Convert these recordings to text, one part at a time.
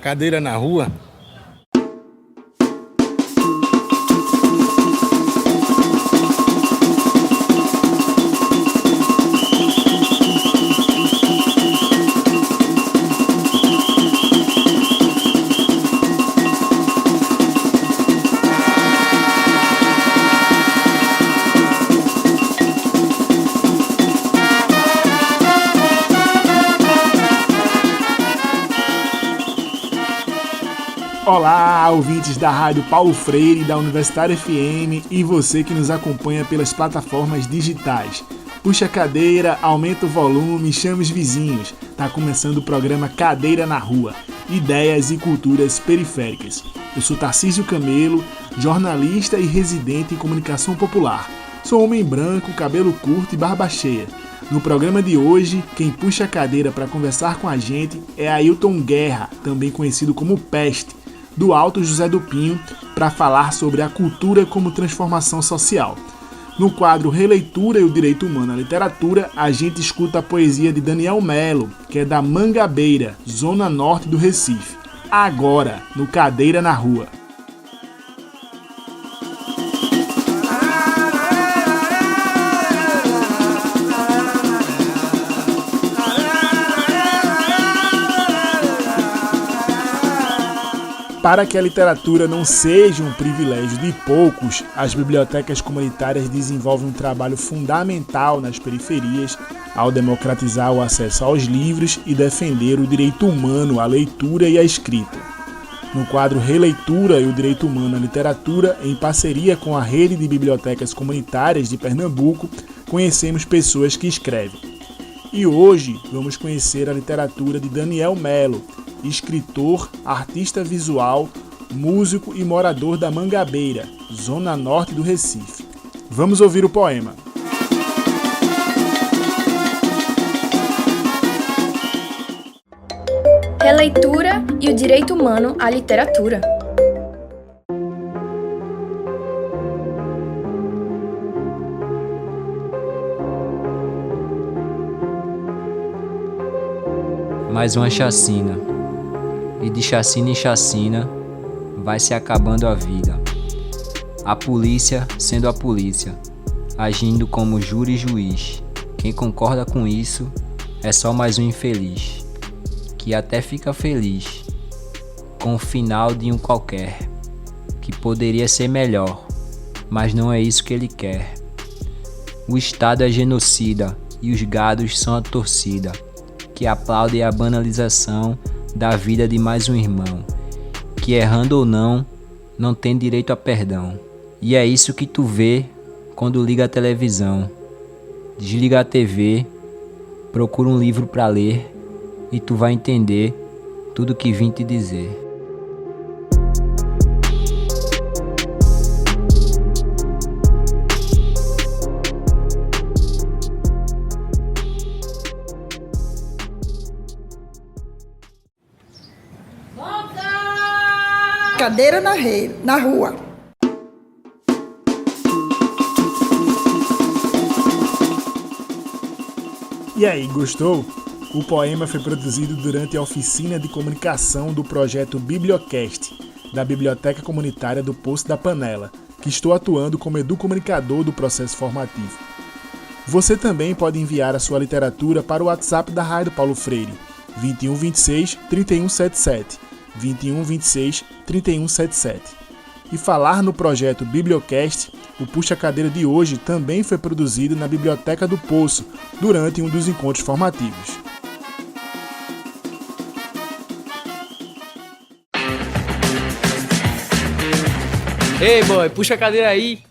cadeira na rua. Olá, ouvintes da Rádio Paulo Freire, da Universitária FM e você que nos acompanha pelas plataformas digitais. Puxa a cadeira, aumenta o volume, chame os vizinhos. Tá começando o programa Cadeira na Rua, Ideias e Culturas Periféricas. Eu sou Tarcísio Camelo, jornalista e residente em comunicação popular. Sou homem branco, cabelo curto e barba cheia. No programa de hoje, quem puxa a cadeira para conversar com a gente é Ailton Guerra, também conhecido como Peste, do Alto José do Pinho, para falar sobre a cultura como transformação social. No quadro Releitura e o Direito Humano à Literatura, a gente escuta a poesia de Daniel Melo, que é da Mangabeira, zona norte do Recife. Agora, no Cadeira na Rua. Para que a literatura não seja um privilégio de poucos, as bibliotecas comunitárias desenvolvem um trabalho fundamental nas periferias ao democratizar o acesso aos livros e defender o direito humano à leitura e à escrita. No quadro Releitura e o Direito Humano à Literatura, em parceria com a Rede de Bibliotecas Comunitárias de Pernambuco, conhecemos pessoas que escrevem. E hoje vamos conhecer a literatura de Daniel Melo, escritor, artista visual, músico e morador da Mangabeira, zona norte do Recife. Vamos ouvir o poema. Releitura e o direito humano à literatura. Mais uma chacina, e de chacina em chacina vai se acabando a vida. A polícia sendo a polícia, agindo como júri e juiz. Quem concorda com isso é só mais um infeliz, que até fica feliz com o final de um qualquer, que poderia ser melhor, mas não é isso que ele quer. O Estado é genocida e os gados são a torcida, que aplaude a banalização da vida de mais um irmão, que errando ou não tem direito a perdão. E é isso que tu vê quando liga a televisão. Desliga a TV, procura um livro para ler e tu vai entender tudo que vim te dizer. Cadeira na rua. E aí, gostou? O poema foi produzido durante a oficina de comunicação do projeto Bibliocast, da Biblioteca Comunitária do Poço da Panela, que estou atuando como educomunicador do processo formativo. Você também pode enviar a sua literatura para o WhatsApp da Rádio Paulo Freire, 21 26 31 77. 21 26 31 77. E falar no projeto Bibliocast, o Puxa Cadeira de hoje também foi produzido na Biblioteca do Poço, durante um dos encontros formativos. Ei, boy, puxa a cadeira aí.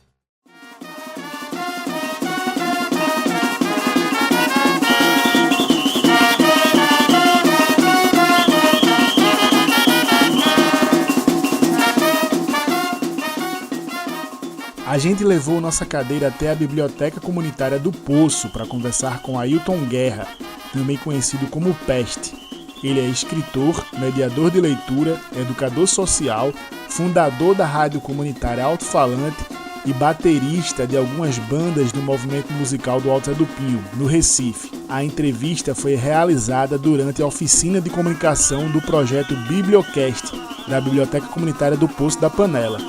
A gente levou nossa cadeira até a Biblioteca Comunitária do Poço para conversar com Ailton Guerra, também conhecido como Peste. Ele é escritor, mediador de leitura, educador social, fundador da rádio comunitária Alto-Falante e baterista de algumas bandas do movimento musical do Alto José do Pinho, no Recife. A entrevista foi realizada durante a oficina de comunicação do projeto Bibliocast, da Biblioteca Comunitária do Poço da Panela,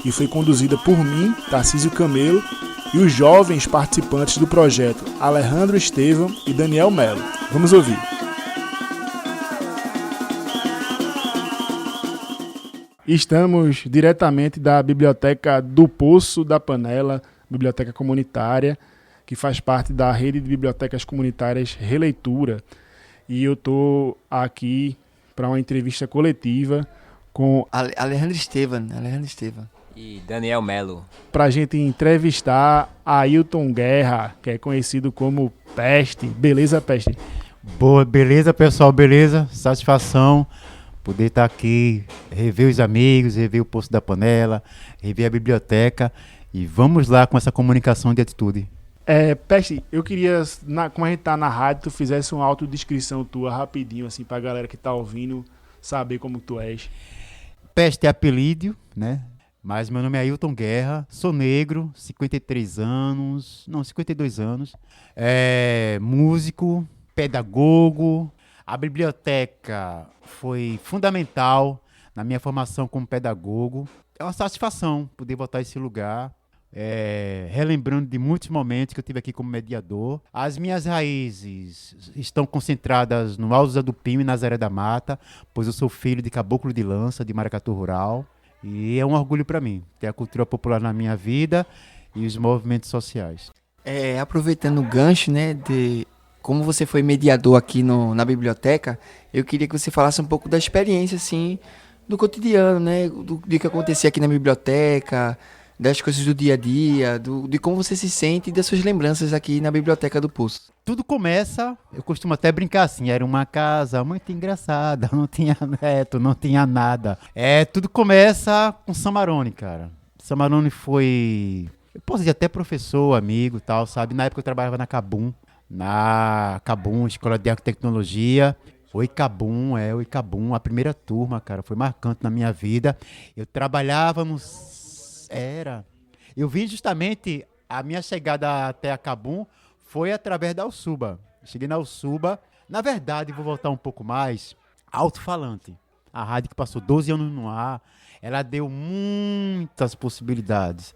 que foi conduzida por mim, Tarcísio Camelo, e os jovens participantes do projeto, Alejandro Estevam e Daniel Melo. Vamos ouvir. Estamos diretamente da Biblioteca do Poço da Panela, biblioteca comunitária, que faz parte da rede de bibliotecas comunitárias Releitura. E eu estou aqui para uma entrevista coletiva com Alejandro Estevam. E Daniel Melo. para a gente entrevistar Ailton Guerra, que é conhecido como Peste. Beleza, Peste? Boa, beleza, pessoal, beleza? Satisfação poder estar aqui, rever os amigos, rever o Poço da Panela, rever a biblioteca e vamos lá com essa comunicação de atitude. Peste, eu queria, como a gente tá na rádio, tu fizesse uma autodescrição tua rapidinho, assim, pra galera que tá ouvindo saber como tu és. Peste é apelido, né? Mas meu nome é Ailton Guerra, sou negro, 52 anos, músico, pedagogo. A biblioteca foi fundamental na minha formação como pedagogo. É uma satisfação poder voltar a esse lugar, relembrando de muitos momentos que eu tive aqui como mediador. As minhas raízes estão concentradas no Alto do Pinho e Nazaré da Mata, pois eu sou filho de caboclo de lança, de Maracatu Rural. E é um orgulho para mim ter a cultura popular na minha vida e os movimentos sociais. Aproveitando o gancho, né, de como você foi mediador aqui na biblioteca, eu queria que você falasse um pouco da experiência, assim, do cotidiano, né, do que acontecia aqui na biblioteca, das coisas do dia a dia, de como você se sente e das suas lembranças aqui na Biblioteca do Poço. Tudo começa, eu costumo até brincar assim, era uma casa muito engraçada, não tinha neto, não tinha nada. Tudo começa com Samarone, cara. Samarone foi, eu posso dizer até professor, amigo e tal, sabe? Na época eu trabalhava na Cabum, Escola de Arquitecnologia. O Icabum, a primeira turma, cara, foi marcante na minha vida. Eu trabalhava Eu vim justamente, a minha chegada até a Cabum foi através da Alsuba. Cheguei na Alsuba, na verdade, vou voltar um pouco mais, Alto-Falante. A rádio que passou 12 anos no ar, ela deu muitas possibilidades,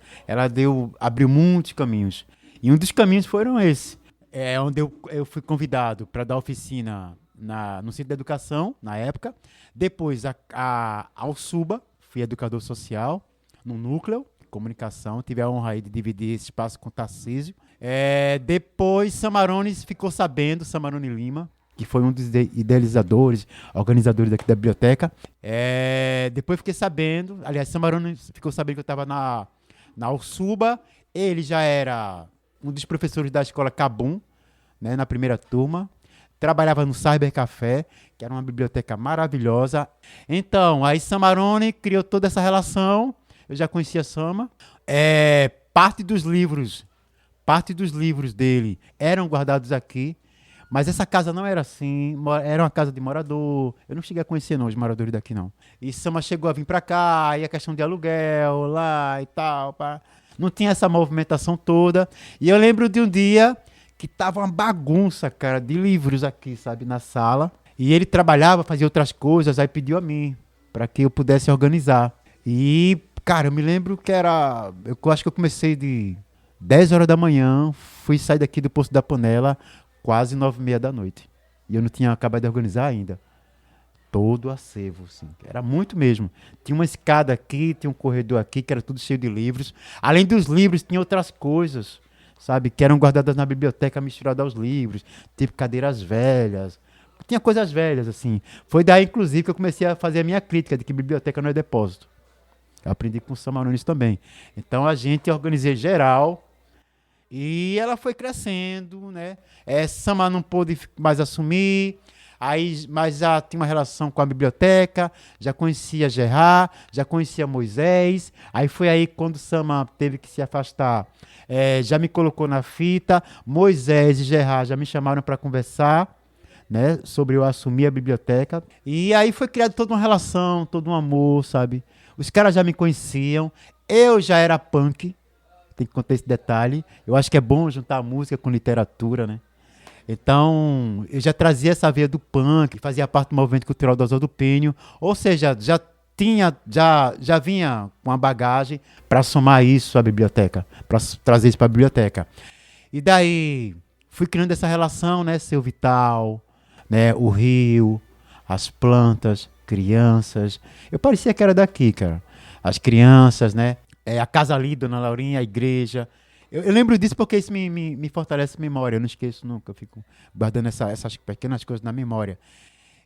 abriu muitos caminhos. E um dos caminhos foram esse, onde eu fui convidado para dar oficina no Centro de Educação, na época. Depois a Alsuba, fui educador social, no núcleo, comunicação, tive a honra aí de dividir esse espaço com o Tarcísio. Depois Samarone ficou sabendo, Samarone Lima, que foi um dos idealizadores, organizadores daqui da biblioteca. Depois fiquei sabendo, aliás, Samarone ficou sabendo que eu estava na Alsuba, ele já era um dos professores da escola Cabum, né, na primeira turma. Trabalhava no Cyber Café, que era uma biblioteca maravilhosa. Então, aí Samarone criou toda essa relação. Eu já conhecia Sama. Parte dos livros dele eram guardados aqui, mas essa casa não era assim, era uma casa de morador. Eu não cheguei a conhecer não os moradores daqui não. E Sama chegou a vir para cá, e a questão de aluguel lá e tal, não tinha essa movimentação toda. E eu lembro de um dia que tava uma bagunça, cara, de livros aqui, sabe, na sala. E ele trabalhava, fazia outras coisas, aí pediu a mim para que eu pudesse organizar. E cara, eu me lembro que eu acho que eu comecei de 10 horas da manhã, fui sair daqui do Poço da Panela quase 9h30 da noite. E eu não tinha acabado de organizar ainda. Todo o acervo, assim. Era muito mesmo. Tinha uma escada aqui, tinha um corredor aqui, que era tudo cheio de livros. Além dos livros, tinha outras coisas, sabe, que eram guardadas na biblioteca misturadas aos livros. Tipo cadeiras velhas. Tinha coisas velhas, assim. Foi daí, inclusive, que eu comecei a fazer a minha crítica de que biblioteca não é depósito. Eu aprendi com o Samarone isso também. Então a gente organizou geral e ela foi crescendo, né? Sama não pôde mais assumir, mas já tinha uma relação com a biblioteca, já conhecia Gerard, já conhecia Moisés. Aí foi aí quando Sama teve que se afastar, já me colocou na fita. Moisés e Gerard já me chamaram para conversar, né, sobre eu assumir a biblioteca. E aí foi criada toda uma relação, todo um amor, sabe? Os caras já me conheciam, eu já era punk, tem que contar esse detalhe. Eu acho que é bom juntar música com literatura, né? Então, eu já trazia essa veia do punk, fazia parte do movimento cultural do Oswaldo Pinho, ou seja, já vinha com a bagagem para somar isso à biblioteca, para trazer isso para a biblioteca. E daí fui criando essa relação, né, Seu Vital, né, o rio, as plantas, crianças. Eu parecia que era daqui, cara. As crianças, né, a casa ali, Dona Laurinha, a igreja. Eu lembro disso porque isso me fortalece a memória, eu não esqueço nunca, eu fico guardando essas pequenas coisas na memória.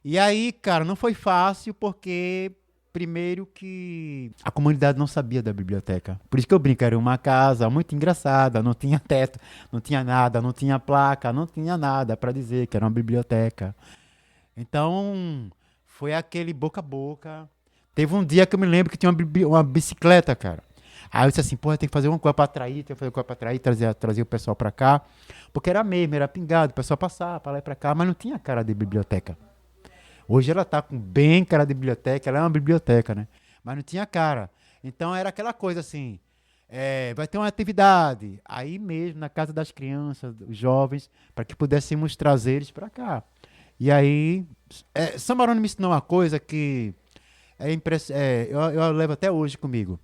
E aí, cara, não foi fácil porque, primeiro que a comunidade não sabia da biblioteca. Por isso que eu brinco, era uma casa muito engraçada, não tinha teto, não tinha nada, não tinha placa, não tinha nada para dizer que era uma biblioteca. Então, foi aquele boca a boca. Teve um dia que eu me lembro que tinha uma bicicleta, cara. Aí eu disse assim, porra, tem que fazer uma coisa pra atrair, trazer o pessoal pra cá. Porque era mesmo, era pingado, o pessoal passava pra lá e pra cá, mas não tinha cara de biblioteca. Hoje ela tá com bem cara de biblioteca, ela é uma biblioteca, né? Mas não tinha cara. Então era aquela coisa assim, vai ter uma atividade, aí mesmo na casa das crianças, dos jovens, para que pudéssemos trazer eles pra cá. E aí, Samarone me ensinou uma coisa que eu levo até hoje comigo.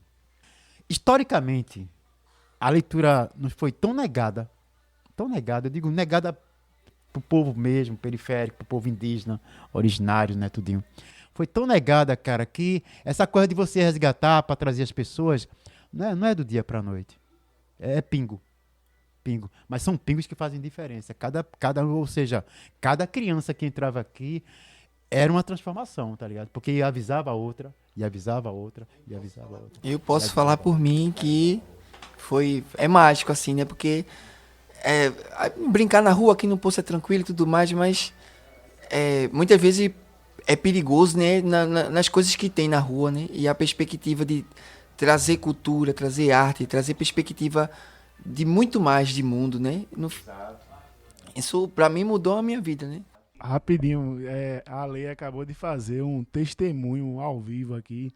Historicamente, a leitura nos foi tão negada, eu digo negada pro povo mesmo, periférico, pro povo indígena, originário, né, tudinho. Foi tão negada, cara, que essa coisa de você resgatar para trazer as pessoas, não é do dia pra noite. É pingo. Mas são pingos que fazem diferença. Ou seja, cada criança que entrava aqui era uma transformação, tá ligado? Porque avisava a outra, e avisava a outra, e avisava a outra. Eu posso falar por mim que é mágico, assim, né? Porque brincar na rua aqui no Poço é tranquilo e tudo mais, mas muitas vezes é perigoso, né? Nas coisas que tem na rua, né? E a perspectiva de trazer cultura, trazer arte, trazer perspectiva de muito mais de mundo, né? Isso pra mim mudou a minha vida, né? Rapidinho, a Lei acabou de fazer um testemunho ao vivo aqui.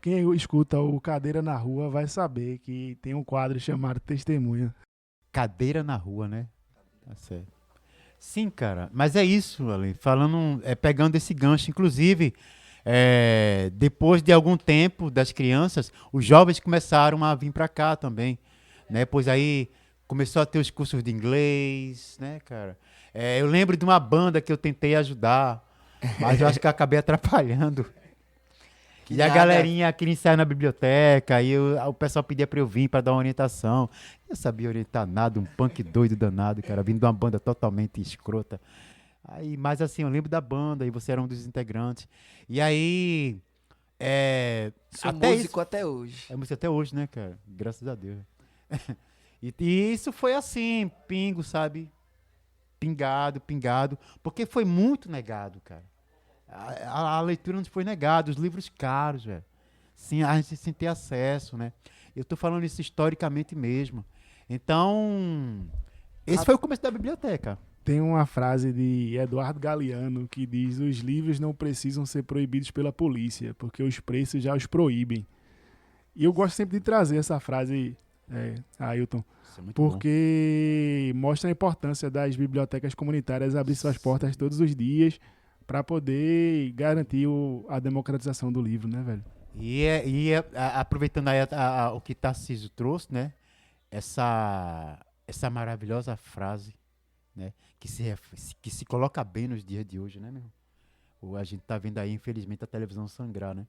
Quem escuta o Cadeira na Rua vai saber que tem um quadro chamado Testemunha. Cadeira na rua, né? Tá certo. Sim, cara, mas é isso, Ale. Pegando esse gancho, inclusive, depois de algum tempo das crianças, os jovens começaram a vir para cá também, né? Pois aí começou a ter os cursos de inglês, né, cara? Eu lembro de uma banda que eu tentei ajudar, mas eu acho que eu acabei atrapalhando. E a galerinha queria ensaiar na biblioteca, e o pessoal pedia pra eu vir pra dar uma orientação. Eu sabia orientar nada, um punk doido danado, cara, vindo de uma banda totalmente escrota. Mas assim, eu lembro da banda, e você era um dos integrantes. E aí... Sou músico até hoje. É músico até hoje, né, cara? Graças a Deus. E isso foi assim, pingo, sabe? Pingado, porque foi muito negado, cara. A leitura nos foi negada, os livros caros, velho. Sim, a gente sem ter acesso, né? Eu tô falando isso historicamente mesmo. Então, esse foi o começo da biblioteca. Tem uma frase de Eduardo Galeano que diz: os livros não precisam ser proibidos pela polícia, porque os preços já os proíbem. E eu gosto sempre de trazer essa frase, Ailton, porque mostra a importância das bibliotecas comunitárias abrir suas portas todos os dias para poder garantir a democratização do livro, né, velho? Aproveitando aí o que Tarcísio trouxe, né? Essa maravilhosa frase, né? Que se coloca bem nos dias de hoje, né, meu? A gente tá vendo aí, infelizmente, a televisão sangrar, né?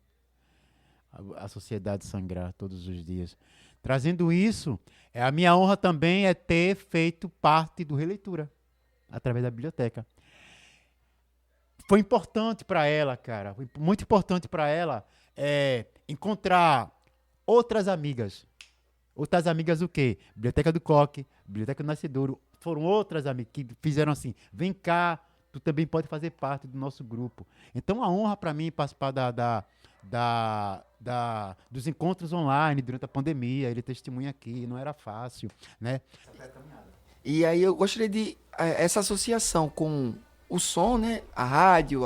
A sociedade sangrar todos os dias. Trazendo isso, a minha honra também é ter feito parte do Releitura, através da biblioteca. Foi importante para ela, cara, foi muito importante para ela encontrar outras amigas. Outras amigas o quê? Biblioteca do Coque, Biblioteca do Nascedouro, foram outras amigas que fizeram assim, vem cá, tu também pode fazer parte do nosso grupo. Então, a honra para mim participar dos encontros online durante a pandemia, ele testemunha aqui, não era fácil, né? E aí eu gostaria de essa associação com o som, né, a rádio,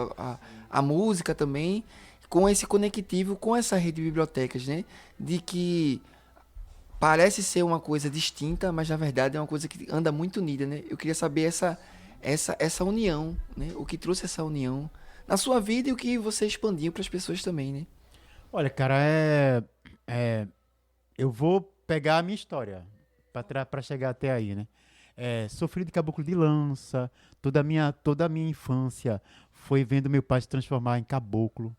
a música também, com esse conectivo com essa rede de bibliotecas, né, de que parece ser uma coisa distinta, mas na verdade é uma coisa que anda muito unida, né? Eu queria saber essa união, né? O que trouxe essa união na sua vida e o que você expandiu para as pessoas também, né? Olha, cara, eu vou pegar a minha história para chegar até aí, né? Sofri de caboclo de lança, toda a minha infância foi vendo meu pai se transformar em caboclo,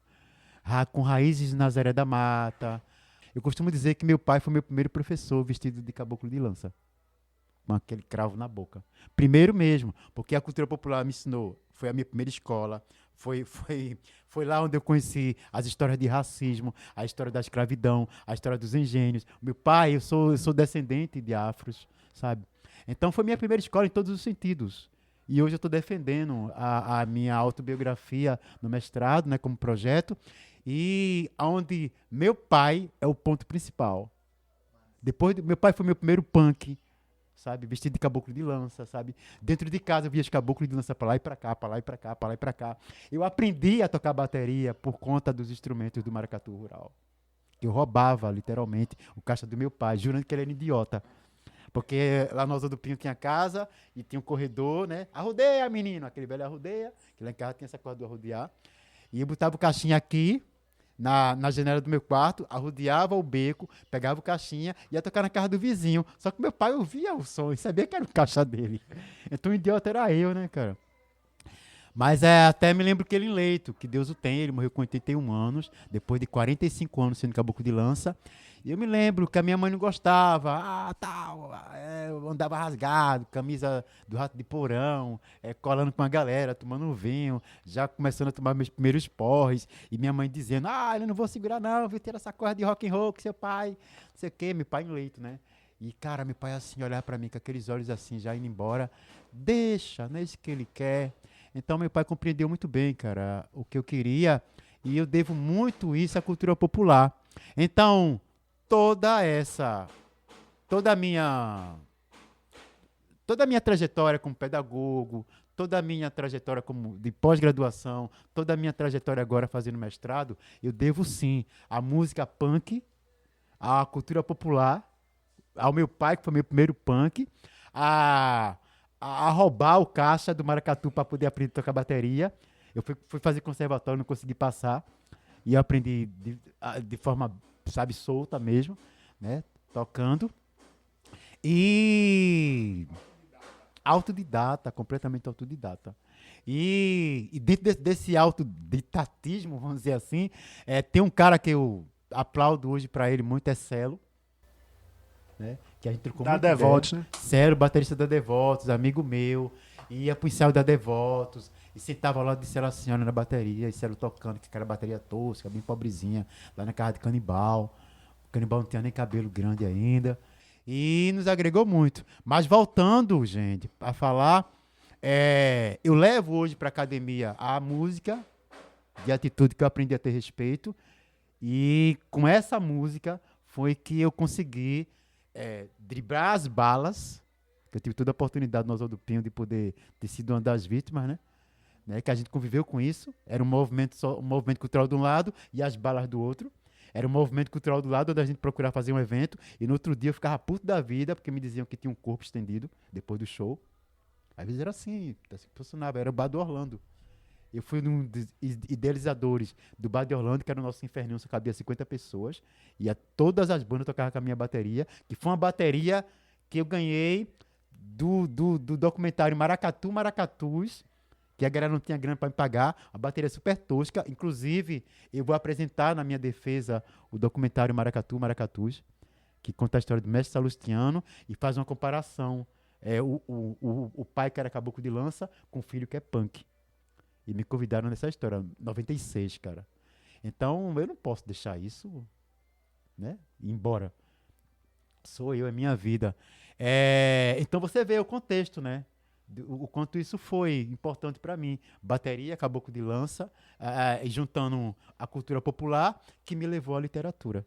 com raízes de Nazaré da Mata. Eu costumo dizer que meu pai foi meu primeiro professor vestido de caboclo de lança, com aquele cravo na boca. Primeiro mesmo, porque a cultura popular me ensinou, foi a minha primeira escola, foi lá onde eu conheci as histórias de racismo, a história da escravidão, a história dos engenhos. Meu pai, eu sou descendente de afros, sabe? Então foi minha primeira escola em todos os sentidos. E hoje eu estou defendendo a minha autobiografia no mestrado, né, como projeto, e onde meu pai é o ponto principal. Meu pai foi meu primeiro punk, sabe? Vestido de caboclo de lança, sabe? Dentro de casa eu via os caboclos de lança para lá e para cá, para lá e para cá, para lá e para cá. Eu aprendi a tocar bateria por conta dos instrumentos do maracatu rural. Eu roubava, literalmente, o caixa do meu pai, jurando que ele era idiota. Porque lá no Alto do Pinho tinha casa e tinha um corredor, né? Arrodeia, menino! Aquele velho arrodeia, que lá em casa tinha essa coisa do arrodear. E eu botava o caixinha aqui, na janela do meu quarto, arrodeava o beco, pegava o caixinha e ia tocar na casa do vizinho. Só que meu pai ouvia o som e sabia que era o caixa dele. Então o idiota era eu, né, cara? Mas até me lembro que ele em leito, que Deus o tem, ele morreu com 81 anos, depois de 45 anos sendo caboclo de lança. E eu me lembro que a minha mãe não gostava, eu andava rasgado, camisa do Rato de Porão, colando com a galera, tomando vinho, já começando a tomar meus primeiros porres, e minha mãe dizendo, eu não vou segurar não, vou ter essa coisa de rock and roll com seu pai, não sei o quê, meu pai em leito, né? E, cara, meu pai assim, olhar pra mim com aqueles olhos assim, já indo embora, deixa, não é isso que ele quer. Então, meu pai compreendeu muito bem, cara, o que eu queria, e eu devo muito isso à cultura popular. Então, toda a minha trajetória como pedagogo, toda a minha trajetória como de pós-graduação, toda a minha trajetória agora fazendo mestrado, eu devo sim à música punk, à cultura popular, ao meu pai, que foi meu primeiro punk, a roubar o caixa do maracatu para poder aprender a tocar bateria. Eu fui fazer conservatório, não consegui passar, e eu aprendi de forma, sabe, solta mesmo, né, tocando. E autodidata, completamente autodidata. E dentro desse autodidatismo, vamos dizer assim, tem um cara que eu aplaudo hoje para ele muito, é Celo, né, que a gente trocou muito Devotos, ideia. né? Celo, baterista da Devotos, amigo meu, ia pro ensaio da Devotos, e sentava lá de Celo assim, na bateria, e Celo tocando, que era bateria tosca, bem pobrezinha, lá na casa de Canibal. O Canibal não tinha nem cabelo grande ainda. E nos agregou muito. Mas voltando, gente, a falar, eu levo hoje para academia a música de atitude que eu aprendi a ter respeito. E com essa música foi que eu consegui driblar as balas, que eu tive toda a oportunidade no Oswaldo do Pinho de poder ter sido uma das vítimas, né? Que a gente conviveu com isso. Era um movimento cultural de um lado e as balas do outro. Era um movimento cultural do lado onde a gente procurava fazer um evento e no outro dia eu ficava puto da vida porque me diziam que tinha um corpo estendido depois do show. Às vezes era assim funcionava. Era o Bar do Orlando. Eu fui um dos idealizadores do Bar de Orlando, que era o nosso inferninho, só cabia 50 pessoas. E todas as bandas tocavam com a minha bateria, que foi uma bateria que eu ganhei do documentário Maracatu, Maracatus, que a galera não tinha grana para me pagar, a bateria super tosca. Inclusive, eu vou apresentar na minha defesa o documentário Maracatu, Maracatus, que conta a história do mestre Salustiano e faz uma comparação. O pai que era caboclo de lança com o filho que é punk. E me convidaram nessa história, 96, cara. Então, eu não posso deixar isso, né, ir embora. Sou eu, é minha vida. Então, você vê o contexto, né? O quanto isso foi importante para mim. Bateria, caboclo de lança, e juntando a cultura popular que me levou à literatura.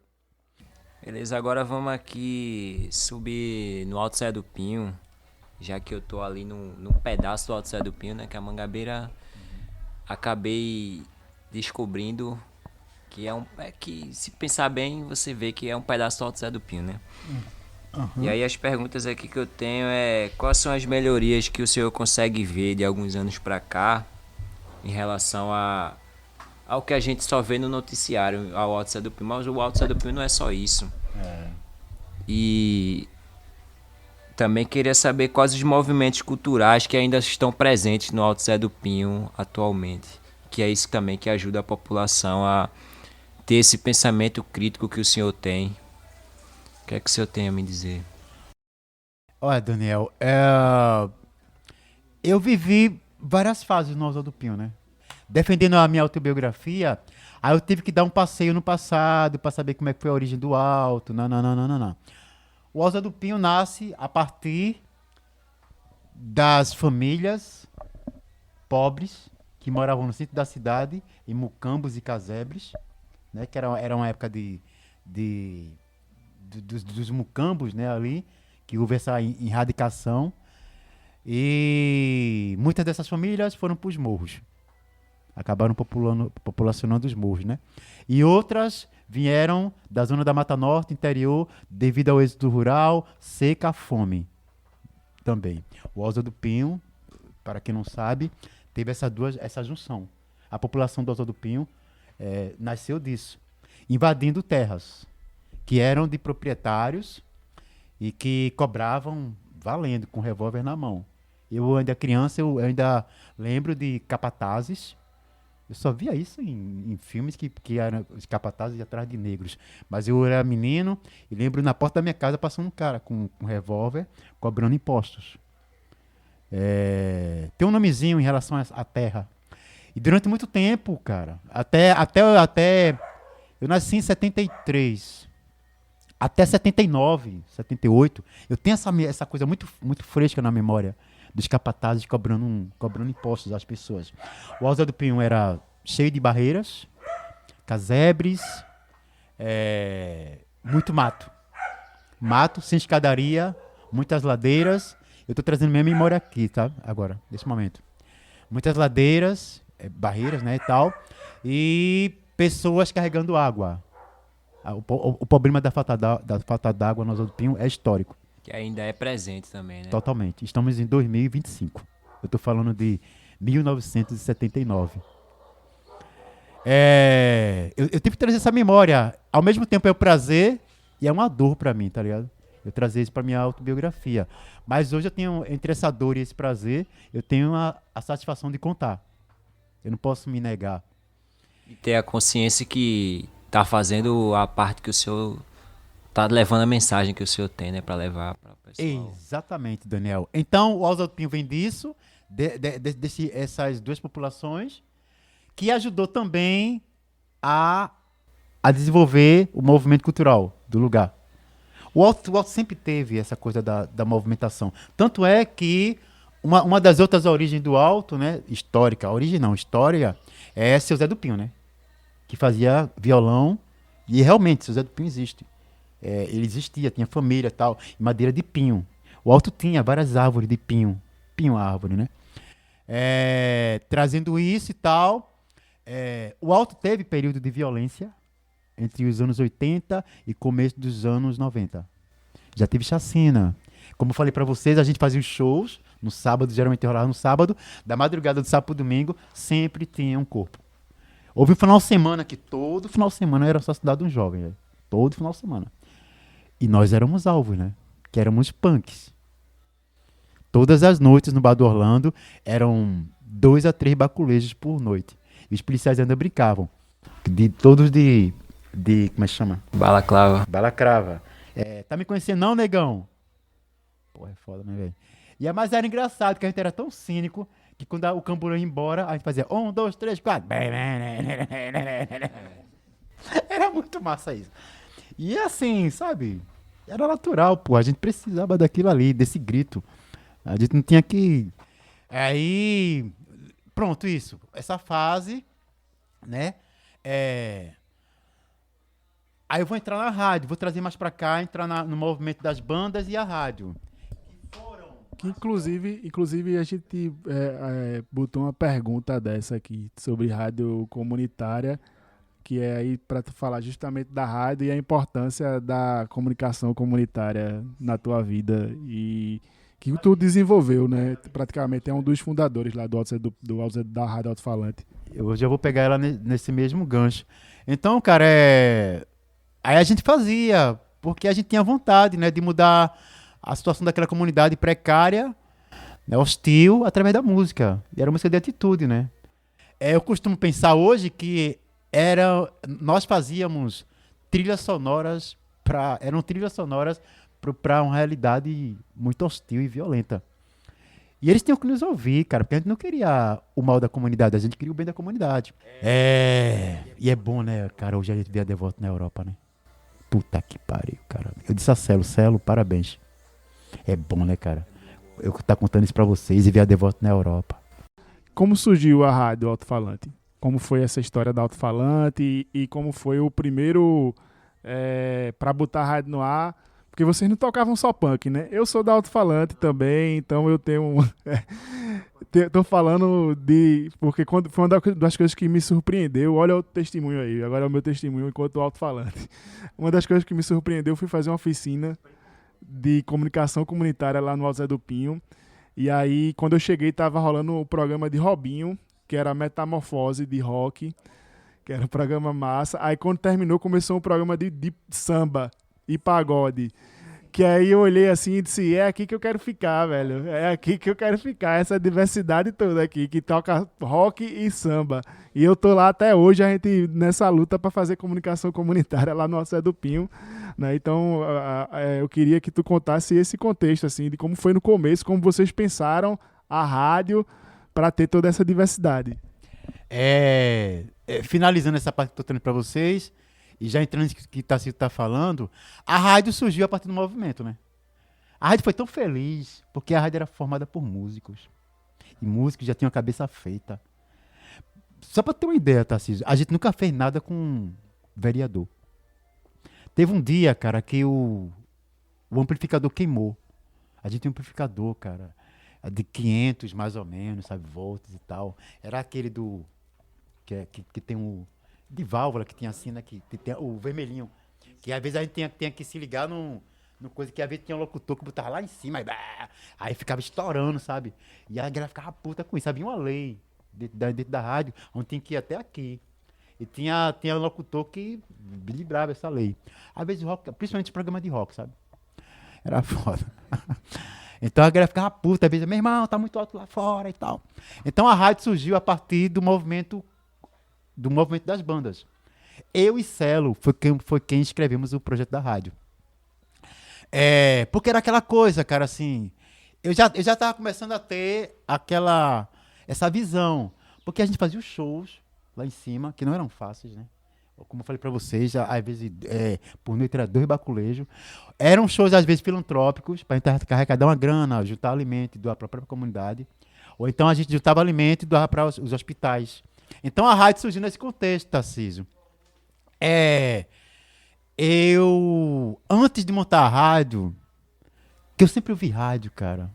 Beleza, agora vamos aqui subir no Alto Serra do Pinho, já que eu tô ali num pedaço do Alto Serra do Pinho, né? Que a Mangabeira acabei descobrindo que que se pensar bem, você vê que é um pedaço do Alto Serra do Pinho, né? E aí as perguntas aqui que eu tenho é quais são as melhorias que o senhor consegue ver de alguns anos pra cá em relação ao que a gente só vê no noticiário, ao Alto Sé do Pinho, mas o Alto Sé do Pinho não é só isso. E também queria saber quais os movimentos culturais que ainda estão presentes no Alto Sé do Pinho atualmente, que é isso também que ajuda a população a ter esse pensamento crítico que o senhor tem. O que é que o senhor tem a me dizer? Olha, Daniel, eu vivi várias fases no Alto do Pinho, né? Defendendo a minha autobiografia, aí eu tive que dar um passeio no passado para saber como é que foi a origem do Alto. Não, não, não, não, não, não. O Alto do Pinho nasce a partir das famílias pobres que moravam no centro da cidade, em mucambos e casebres, né? Que era uma época dos mucambos, né, ali, que houve essa erradicação. E muitas dessas famílias foram para os morros. Acabaram populacionando os morros, né? E outras vieram da zona da Mata Norte, interior, devido ao êxodo rural, seca, fome também. O Alto do Pinho, para quem não sabe, teve essa junção. A população do Alto do Pinho nasceu disso, invadindo terras que eram de proprietários e que cobravam valendo, com revólver na mão. Eu ainda criança, eu ainda lembro de capatazes. Eu só via isso em filmes que eram os capatazes atrás de negros. Mas eu era menino e lembro na porta da minha casa passando um cara com um revólver cobrando impostos. Tem um nomezinho em relação à terra. E durante muito tempo, cara, até eu nasci em 73, até 79, 78, eu tenho essa coisa muito, muito fresca na memória dos capatazes cobrando impostos às pessoas. O Alto do Pinho era cheio de barreiras, casebres, muito mato. Mato, sem escadaria, muitas ladeiras. Eu estou trazendo minha memória aqui, tá? Agora, nesse momento. Muitas ladeiras, barreiras, né, e tal. E pessoas carregando água. O problema da falta d'água no Alto do Pinho é histórico. Que ainda é presente também, né? Totalmente. Estamos em 2025. Eu estou falando de 1979. Eu tive que trazer essa memória. Ao mesmo tempo é um prazer e é uma dor para mim, tá ligado? Eu trazer isso para minha autobiografia. Mas hoje eu tenho, entre essa dor e esse prazer, eu tenho a satisfação de contar. Eu não posso me negar. E ter a consciência que tá fazendo a parte que o senhor tá levando a mensagem que o senhor tem, né, para levar para o pessoal. Exatamente, Daniel. Então, o Alto do Pinho vem disso, essas duas populações, que ajudou também a desenvolver o movimento cultural do lugar. O Alto sempre teve essa coisa da movimentação. Tanto é que uma das outras origens do Alto, né, histórica, história, é seu Zé do Pinho, né, que fazia violão, e realmente, seu Zé do Pinho existe. Ele existia, tinha família e tal, em madeira de pinho. O Alto tinha várias árvores de pinho, árvore, né? Trazendo isso e tal. O Alto teve período de violência entre os anos 80 e começo dos anos 90. Já teve chacina. Como eu falei pra vocês, a gente fazia os shows no sábado, geralmente rolava no sábado, da madrugada do sábado pro domingo, sempre tinha um corpo. Houve um final de semana que todo final de semana era assassinado um jovem, né? Todo final de semana. E nós éramos alvos, né? Que éramos punks. Todas as noites no Bar do Orlando eram 2 a 3 baculejos por noite. E os policiais ainda brincavam. Todos de como é que chama? Balaclava. Balacrava. Tá me conhecendo não, negão? Porra, é foda, né, velho? Mas era engraçado que a gente era tão cínico que quando o camburão ia embora, a gente fazia 1, 2, 3, 4. Era muito massa isso. E assim, sabe? Era natural, pô. A gente precisava daquilo ali, desse grito. A gente não tinha que... Aí... Pronto, isso. Essa fase, né? Aí eu vou entrar na rádio. Vou trazer mais pra cá, entrar no movimento das bandas e a rádio. Que inclusive a gente botou uma pergunta dessa aqui sobre rádio comunitária que é aí para tu falar justamente da rádio e a importância da comunicação comunitária na tua vida e que tu desenvolveu, né? Praticamente é um dos fundadores lá da Rádio Alto-Falante. Eu já vou pegar ela nesse mesmo gancho. Então, cara, aí a gente fazia, porque a gente tinha vontade, né, de mudar a situação daquela comunidade precária, né, hostil, através da música. E era música de atitude, né? Eu costumo pensar hoje que nós fazíamos trilhas sonoras eram trilhas sonoras para uma realidade muito hostil e violenta. E eles tinham que nos ouvir, cara, porque a gente não queria o mal da comunidade, a gente queria o bem da comunidade. E é bom, né, cara, hoje a gente vê a Devoto na Europa, né? Puta que pariu, cara. Eu disse a Celo, parabéns. É bom, né, cara? Eu tá contando isso pra vocês e ver a Devoto na Europa. Como surgiu a rádio Alto-Falante? Como foi essa história da Alto-Falante e como foi o primeiro para botar a rádio no ar? Porque vocês não tocavam só punk, né? Eu sou da Alto-Falante também, então eu tenho tô falando porque foi uma das coisas que me surpreendeu. Olha o testemunho aí, agora é o meu testemunho enquanto Alto-Falante. Uma das coisas que me surpreendeu foi fazer uma oficina de comunicação comunitária lá no Alto Zé do Pinho. E aí, quando eu cheguei, tava rolando o programa de Robinho, que era Metamorfose de Rock, que era um programa massa. Aí, quando terminou, começou um programa de samba e pagode. Que aí eu olhei assim e disse, é aqui que eu quero ficar, velho. É aqui que eu quero ficar, essa diversidade toda aqui, que toca rock e samba. E eu tô lá até hoje, a gente nessa luta para fazer comunicação comunitária lá no Alto Zé do Pinho, né? Então, eu queria que tu contasse esse contexto, assim, de como foi no começo, como vocês pensaram a rádio para ter toda essa diversidade. Finalizando essa parte que eu tô trazendo para vocês, e já entrando nisso que Tarcísio está falando, a rádio surgiu a partir do movimento, né? A rádio foi tão feliz, porque a rádio era formada por músicos. E músicos já tinham a cabeça feita. Só para ter uma ideia, Tarcísio, a gente nunca fez nada com vereador. Teve um dia, cara, que o amplificador queimou. A gente tinha um amplificador, cara, de 500 mais ou menos, sabe, volts e tal. Era aquele que tem um... de válvula que tinha assim, né? Que tem o vermelhinho. Que às vezes a gente tinha que se ligar no coisa que às vezes tinha um locutor que botava lá em cima. Aí ficava estourando, sabe? E a galera ficava puta com isso. Havia uma lei dentro da rádio, onde tinha que ir até aqui. E tinha um locutor que librava essa lei. Às vezes rock, principalmente programa de rock, sabe? Era foda. Então a galera ficava puta, às vezes, meu irmão, tá muito alto lá fora e tal. Então a rádio surgiu a partir do movimento das bandas. Eu e Celo foi quem escrevemos o projeto da rádio. Porque era aquela coisa, cara, assim, eu já tava começando a ter essa visão, porque a gente fazia os shows lá em cima, que não eram fáceis, né? Como eu falei pra vocês, às vezes, por noite era 2 baculejos. Eram shows, às vezes, filantrópicos, pra gente arrecadar uma grana, juntar alimento e doar pra própria comunidade. Ou então a gente juntava alimento e doava para os hospitais. Então a rádio surgiu nesse contexto, Tarcísio. Antes de montar a rádio, que eu sempre ouvi rádio, cara,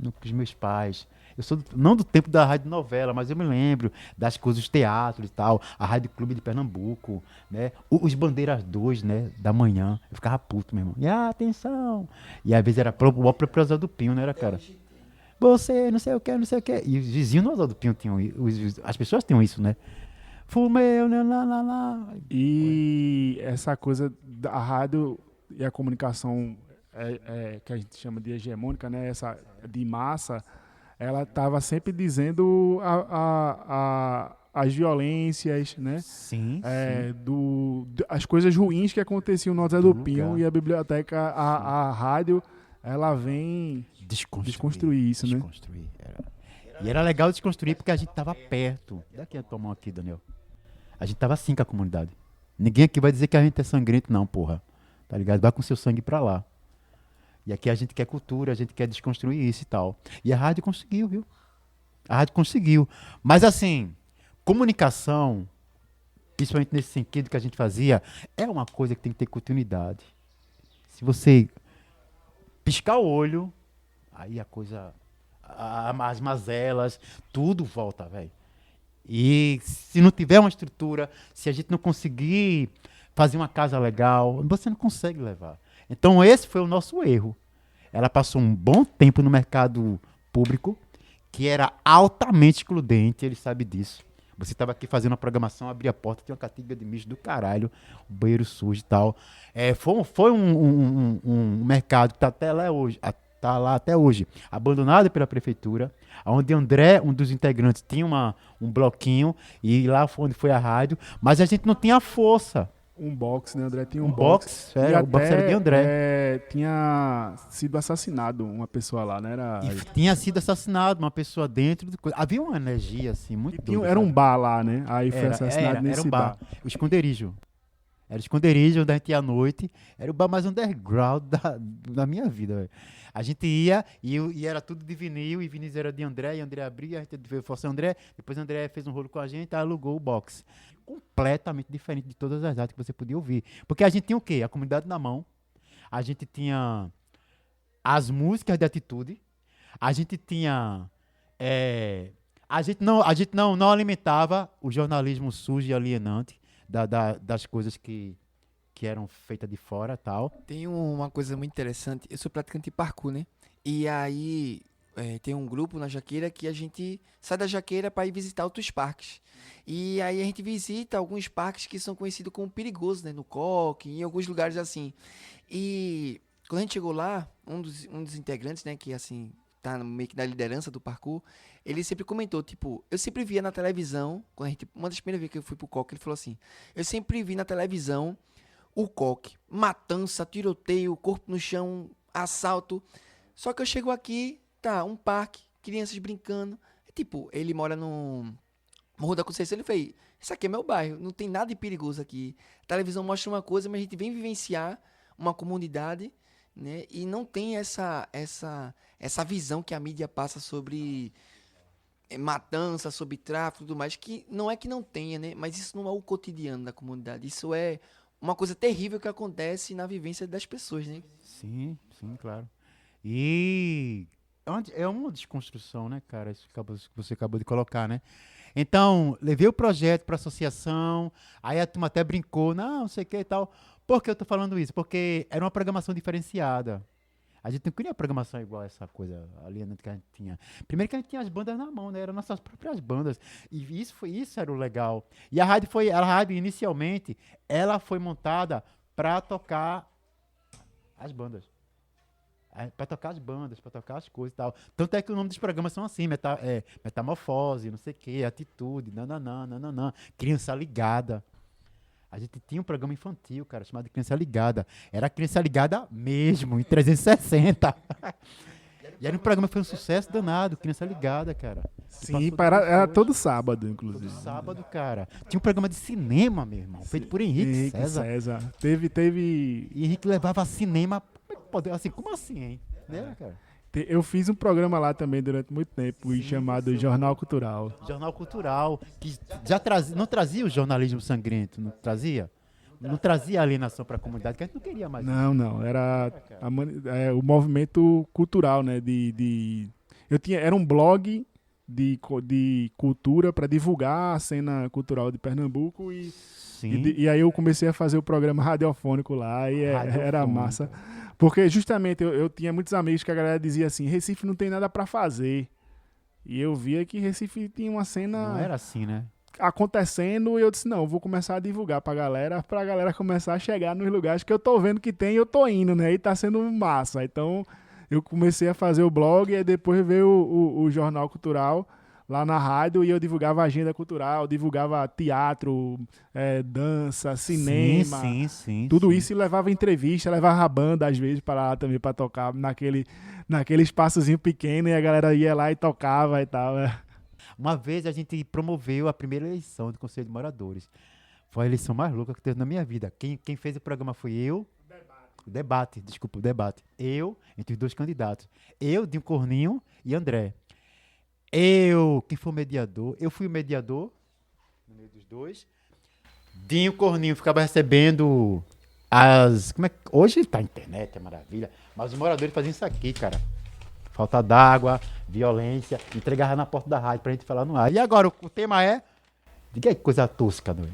com os meus pais. Eu sou não do tempo da rádio novela, mas eu me lembro das coisas, dos teatros e tal, a Rádio Clube de Pernambuco, né? Os Bandeiras 2, né, da manhã. Eu ficava puto, meu irmão. E atenção! E às vezes era o próprio Zé do Pinho, não era, cara? Você, não sei o que, não sei o que. E os vizinhos do Zé do Pinho tinham, as pessoas tinham isso, né? Fumeu, lá. E essa coisa da rádio e a comunicação que a gente chama de hegemônica, né? Essa de massa, ela estava sempre dizendo as violências, né? Sim. As coisas ruins que aconteciam no Zé do Pinho, e a biblioteca, a rádio, ela vem desconstruir isso, né? E era legal desconstruir porque a gente tava perto. Dá aqui a tua mão aqui, Daniel. A gente tava assim com a comunidade. Ninguém aqui vai dizer que a gente é sangrento, não, porra. Tá ligado? Vai com seu sangue pra lá. E aqui a gente quer cultura, a gente quer desconstruir isso e tal. E a rádio conseguiu, viu? A rádio conseguiu. Mas assim, comunicação, principalmente nesse sentido que a gente fazia, é uma coisa que tem que ter continuidade. Se você piscar o olho, aí a coisa, as mazelas, tudo volta, velho. E se não tiver uma estrutura, se a gente não conseguir fazer uma casa legal, você não consegue levar. Então esse foi o nosso erro. Ela passou um bom tempo no mercado público, que era altamente excludente, ele sabe disso. Você estava aqui fazendo uma programação, abria a porta, tinha uma catinga de mijo do caralho, o banheiro sujo e tal. Foi um mercado que está até lá hoje, tá lá até hoje, abandonado pela prefeitura, onde André, um dos integrantes, tinha um bloquinho, e lá foi onde foi a rádio, mas a gente não tinha força. Um box, né? André tinha um box. O box era de André. Tinha sido assassinado uma pessoa lá, né? Tinha sido assassinado uma pessoa dentro do coisa. Havia uma energia assim muito doida, era um bar lá, né? Aí foi assassinado nesse era um bar. O esconderijo. Era o esconderijo onde a gente ia à noite. Era o bar mais underground da minha vida, velho. A gente ia e era tudo de vinil, e vinil era de André, e André abria, a gente veio forçar André, depois André fez um rolo com a gente, alugou o box. Completamente diferente de todas as artes que você podia ouvir. Porque a gente tinha o quê? A comunidade na mão, a gente tinha as músicas de atitude, a gente tinha... a gente não alimentava o jornalismo sujo e alienante das coisas que eram feitas de fora e tal. Tem uma coisa muito interessante. Eu sou praticante de parkour, né? E aí tem um grupo na Jaqueira que a gente sai da Jaqueira para ir visitar outros parques. E aí a gente visita alguns parques que são conhecidos como perigosos, né? No Coque, em alguns lugares assim. E quando a gente chegou lá, um dos integrantes, né? Que assim, tá meio que na liderança do parkour, ele sempre comentou, tipo, eu sempre via na televisão, uma das primeiras vezes que eu fui pro Coque, ele falou assim, eu sempre vi na televisão o Coque, matança, tiroteio, corpo no chão, assalto. Só que eu chego aqui, tá, um parque, crianças brincando. Tipo, ele mora no Morro da Conceição, ele falou, isso aqui é meu bairro, não tem nada de perigoso aqui. A televisão mostra uma coisa, mas a gente vem vivenciar uma comunidade, né? E não tem essa visão que a mídia passa sobre matança, sobre tráfico e tudo mais, que não é que não tenha, né? Mas isso não é o cotidiano da comunidade, isso é uma coisa terrível que acontece na vivência das pessoas, né? Sim, claro. E é uma desconstrução, né, cara? Isso que você acabou de colocar, né? Então, levei o projeto para a associação, aí a turma até brincou, não sei o que e tal. Por que eu tô falando isso? Porque era uma programação diferenciada. A gente não queria programação igual a essa coisa alienante que a gente tinha. Primeiro que a gente tinha as bandas na mão, né? Eram nossas próprias bandas. E isso era o legal. E a rádio inicialmente, ela foi montada para tocar as bandas. Para tocar as bandas, para tocar as coisas e tal. Tanto é que o nome dos programas são assim, Metamorfose, não sei o quê, Atitude, nananã, Criança Ligada. A gente tinha um programa infantil, cara, chamado Criança Ligada. Era Criança Ligada mesmo, em 360. E era um programa que foi um sucesso danado, Criança Ligada, cara. Sim, era todo sábado, inclusive. Todo sábado, cara. Tinha um programa de cinema, meu irmão, feito por Henrique César. Teve... E Henrique levava cinema, assim, como assim, hein? Né, cara? Eu fiz um programa lá também durante muito tempo, chamado Jornal Cultural. Jornal Cultural, que já não trazia o jornalismo sangrento, não trazia? Não trazia alienação para a comunidade, que a gente não queria mais. Não, era o movimento cultural, né? Era um blog de cultura para divulgar a cena cultural de Pernambuco e aí eu comecei a fazer o programa radiofônico lá e era massa. Porque justamente eu tinha muitos amigos que a galera dizia assim, Recife não tem nada pra fazer. E eu via que Recife tinha uma cena... Não era assim, né? Acontecendo, e eu disse, não, eu vou começar a divulgar pra galera começar a chegar nos lugares que eu tô vendo que tem e eu tô indo, né? E tá sendo massa. Então, eu comecei a fazer o blog e depois veio o Jornal Cultural lá na rádio e eu divulgava agenda cultural, divulgava teatro, dança, cinema, tudo isso, e levava entrevista, levava a banda às vezes para lá também para tocar naquele espaçozinho pequeno e a galera ia lá e tocava e tal. Uma vez a gente promoveu a primeira eleição do Conselho de Moradores. Foi a eleição mais louca que teve na minha vida. Quem fez o programa foi eu. O debate. Eu, entre os dois candidatos. Eu, Dinho Corninho e André. Quem foi o mediador? Eu fui o mediador, no meio dos dois. Dinho Corninho ficava recebendo hoje tá a internet, é maravilha. Mas os moradores faziam isso aqui, cara. Falta d'água, violência, entregava na porta da rádio pra gente falar no ar. E agora, o tema é Que coisa tosca, né?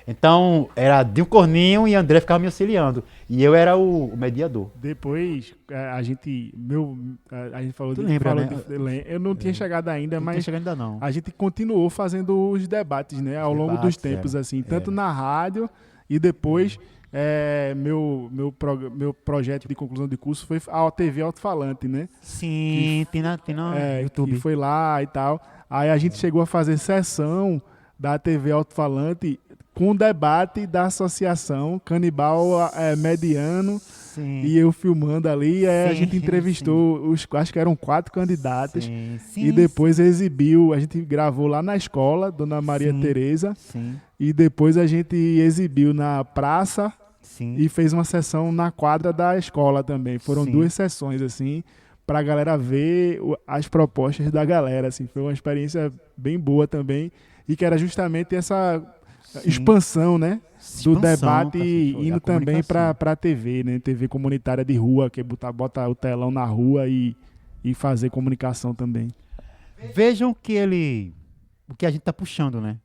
Então, era Dinho Corninho e André ficavam me auxiliando. E eu era o mediador. Depois, a gente falou Tu lembra, né? Eu não tinha chegado ainda, Não mas tinha chegado ainda não. a gente continuou fazendo os debates, né? Ao longo dos tempos, assim. Tanto na rádio e depois... meu projeto de conclusão de curso foi a TV Alto-Falante, né? Sim, tem na YouTube. Que foi lá e tal. Aí a gente chegou a fazer sessão da TV Alto-Falante com debate da associação Canibal Mediano. Sim. E eu filmando ali, a Sim, gente entrevistou acho que eram 4 candidatos. Sim, E depois exibiu, a gente gravou lá na escola, Dona Maria Sim. Tereza. Sim. E depois a gente exibiu na praça. Sim. E fez uma sessão na quadra da escola também. Foram Sim. 2 sessões, assim, pra galera ver as propostas da galera, assim. Foi uma experiência bem boa também. E que era justamente essa expansão, né? Do debate indo também pra TV, né? TV comunitária de rua, que é bota o telão na rua e fazer comunicação também. Vejam o que a gente tá puxando, né?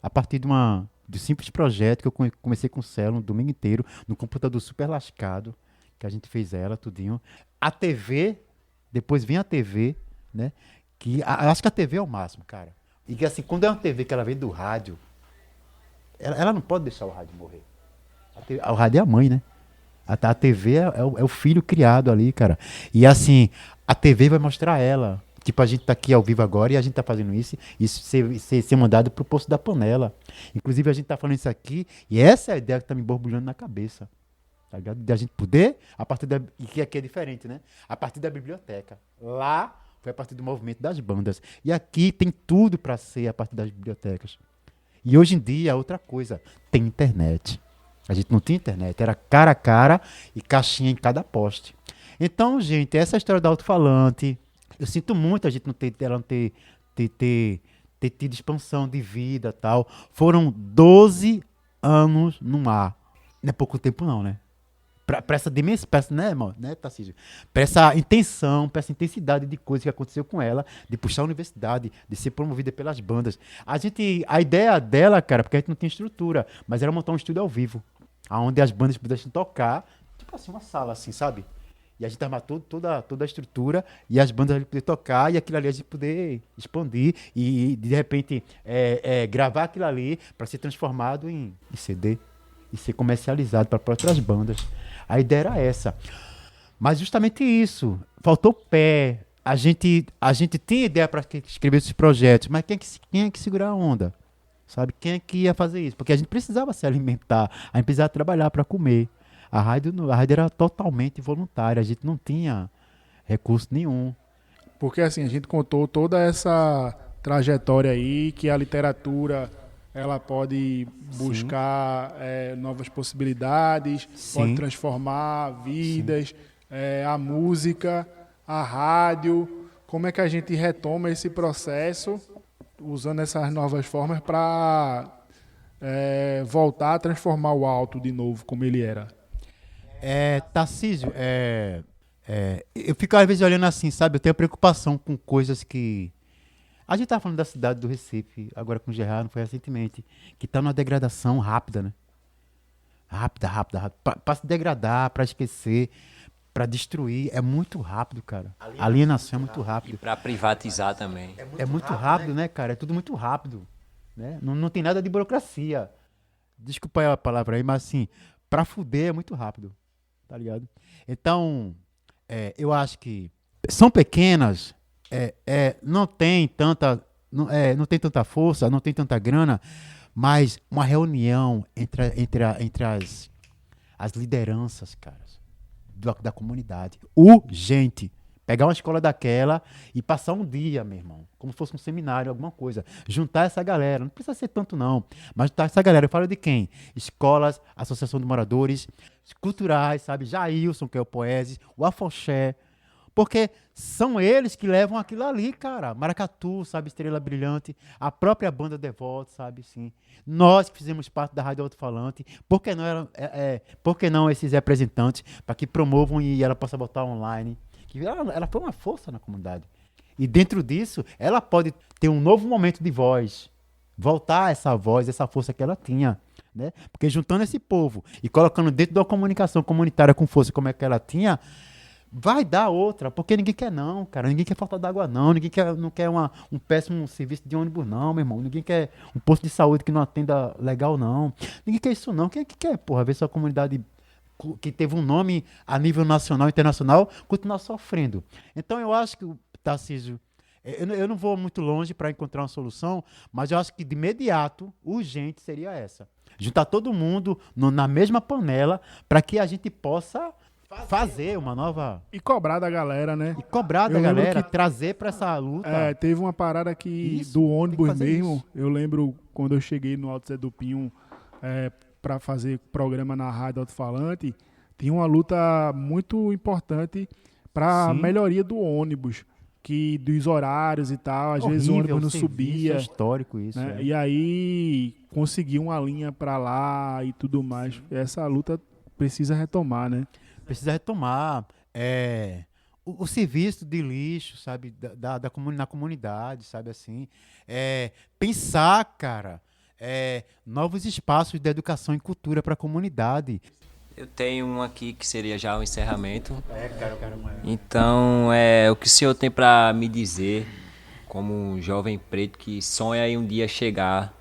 A partir de simples projeto que eu comecei com o Celo no domingo inteiro, no computador super lascado, que a gente fez ela, tudinho. A TV, depois vem a TV, né? Que acho que a TV é o máximo, cara. E que assim, quando é uma TV que ela vem do rádio, ela não pode deixar o rádio morrer. O rádio é a mãe, né? A TV é o filho criado ali, cara. E assim, a TV vai mostrar ela. Tipo, a gente tá aqui ao vivo agora e a gente tá fazendo isso ser mandado pro Poço da Panela. Inclusive, a gente tá falando isso aqui e essa é a ideia que tá me borbulhando na cabeça. Tá ligado? De a gente poder, a partir e que aqui é diferente, né? A partir da biblioteca. Lá foi a partir do movimento das bandas. E aqui tem tudo para ser a partir das bibliotecas. E hoje em dia é outra coisa. Tem internet. A gente não tinha internet. Era cara a cara e caixinha em cada poste. Então, gente, essa é a história do alto-falante. Eu sinto muito a gente não ter tido expansão de vida e tal. Foram 12 anos no ar. Não é pouco tempo não, né? Pra essa dimensão, né, irmão? Né, Tarcísio? Pra essa intenção, pra essa intensidade de coisa que aconteceu com ela, de puxar a universidade, de ser promovida pelas bandas. A ideia dela, cara, porque a gente não tinha estrutura, mas era montar um estúdio ao vivo, onde as bandas pudessem tocar, tipo assim, uma sala assim, sabe? E a gente armar toda a estrutura e as bandas ali poder tocar e aquilo ali a gente poder expandir e de repente gravar aquilo ali para ser transformado em CD e ser comercializado para outras bandas. A ideia era essa. Mas justamente isso, faltou pé. A gente tinha ideia para escrever esses projetos, mas quem é que segurar a onda? Sabe? Quem é que ia fazer isso? Porque a gente precisava se alimentar, a gente precisava trabalhar para comer. A rádio era totalmente voluntária, a gente não tinha recurso nenhum. Porque assim, a gente contou toda essa trajetória aí, que a literatura ela pode buscar novas possibilidades, pode transformar vidas, a música, a rádio. Como é que a gente retoma esse processo usando essas novas formas para voltar a transformar o alto de novo como ele era? Tarcísio, eu fico às vezes olhando assim, sabe? Eu tenho preocupação com coisas que... A gente estava falando da cidade do Recife, agora com o Gerard, não foi recentemente, que está numa degradação rápida, né? Rápida. Para se degradar, para esquecer, para destruir, é muito rápido, cara. A alienação é muito rápido. E para privatizar também. É muito rápido, né, cara? É tudo muito rápido. Né? Não tem nada de burocracia. Desculpa aí a palavra aí, mas assim, para fuder é muito rápido. Tá ligado? Então, eu acho que são pequenas, não tem tanta força, não tem tanta grana, mas uma reunião entre as lideranças, cara, da comunidade, urgente. Pegar uma escola daquela e passar um dia, meu irmão, como se fosse um seminário, alguma coisa. Juntar essa galera, não precisa ser tanto não, mas juntar essa galera. Eu falo de quem? Escolas, Associação de Moradores, culturais, sabe? Jailson, que é o Poeses, o Afoxé, porque são eles que levam aquilo ali, cara. Maracatu, sabe? Estrela Brilhante, a própria banda Devoto, sabe? Sim. Nós que fizemos parte da Rádio Alto-Falante, por que não esses representantes para que promovam e ela possa botar online? Ela foi uma força na comunidade. E dentro disso, ela pode ter um novo momento de voz voltar essa voz, essa força que ela tinha, né? Porque juntando esse povo e colocando dentro da comunicação comunitária com força como é que ela tinha, vai dar outra, porque ninguém quer não, cara. Ninguém quer falta d'água não, não quer um péssimo serviço de ônibus não, meu irmão. Ninguém quer um posto de saúde que não atenda legal não. Ninguém quer isso não. Quem é que quer, porra, ver sua comunidade que teve um nome a nível nacional e internacional continuar sofrendo? Então eu acho que o Tarcísio, eu não vou muito longe para encontrar uma solução, mas eu acho que de imediato, urgente seria essa. Juntar todo mundo na mesma panela para que a gente possa fazer uma nova... E cobrar da galera, né? E cobrar da galera, trazer para essa luta. Teve uma parada aqui do ônibus mesmo. Isso. Eu lembro quando eu cheguei no Alto Zé do Pinho para fazer programa na rádio alto-falante, tinha uma luta muito importante para a melhoria do ônibus, dos horários e tal. Às vezes o ônibus não subia. É histórico isso. Né? E aí conseguir uma linha para lá e tudo mais. Essa luta precisa retomar, né? Precisa retomar o serviço de lixo, sabe, na comunidade, sabe, assim. Pensar, cara, novos espaços de educação e cultura para a comunidade. Eu tenho um aqui que seria já o encerramento. Então, o que o senhor tem para me dizer, como um jovem preto que sonha em um dia chegar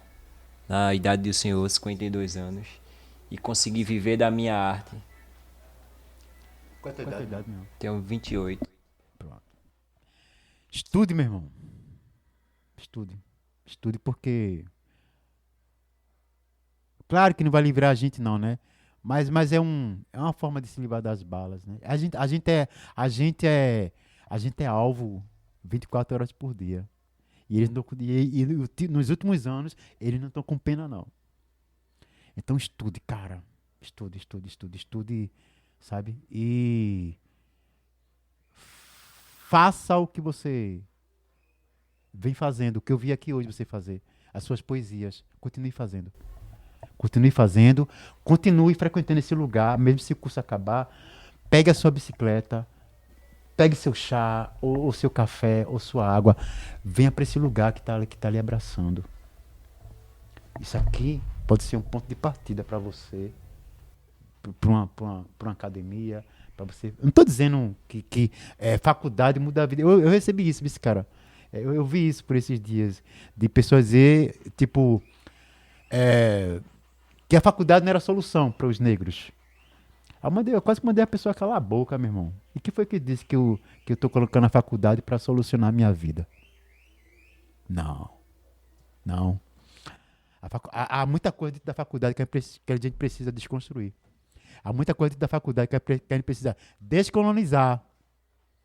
na idade do senhor, 52 anos, e conseguir viver da minha arte? Qual é a tua idade, meu? Tenho 28. Pronto. Estude, meu irmão. Estude. Estude porque... Claro que não vai livrar a gente não, né? Mas é uma forma de se livrar das balas, né? A gente é alvo 24 horas por dia. E eles não, nos últimos anos, eles não estão com pena, não. Então estude, cara. Estude, sabe? E faça o que você vem fazendo, o que eu vi aqui hoje você fazer. As suas poesias. Continue fazendo. Continue frequentando esse lugar, mesmo se o curso acabar. Pegue a sua bicicleta, pegue seu chá, ou seu café, ou sua água. Venha para esse lugar que tá lhe abraçando. Isso aqui pode ser um ponto de partida para você, para uma academia, para você. Eu não estou dizendo que faculdade muda a vida. Eu recebi isso, cara. Eu vi isso por esses dias, de pessoas dizer, tipo, que a faculdade não era a solução para os negros. Eu quase mandei a pessoa calar a boca, meu irmão. E que foi que disse que eu estou colocando a faculdade para solucionar a minha vida? Não. Há muita coisa dentro da faculdade que a gente precisa desconstruir. Há muita coisa dentro da faculdade que a gente precisa descolonizar.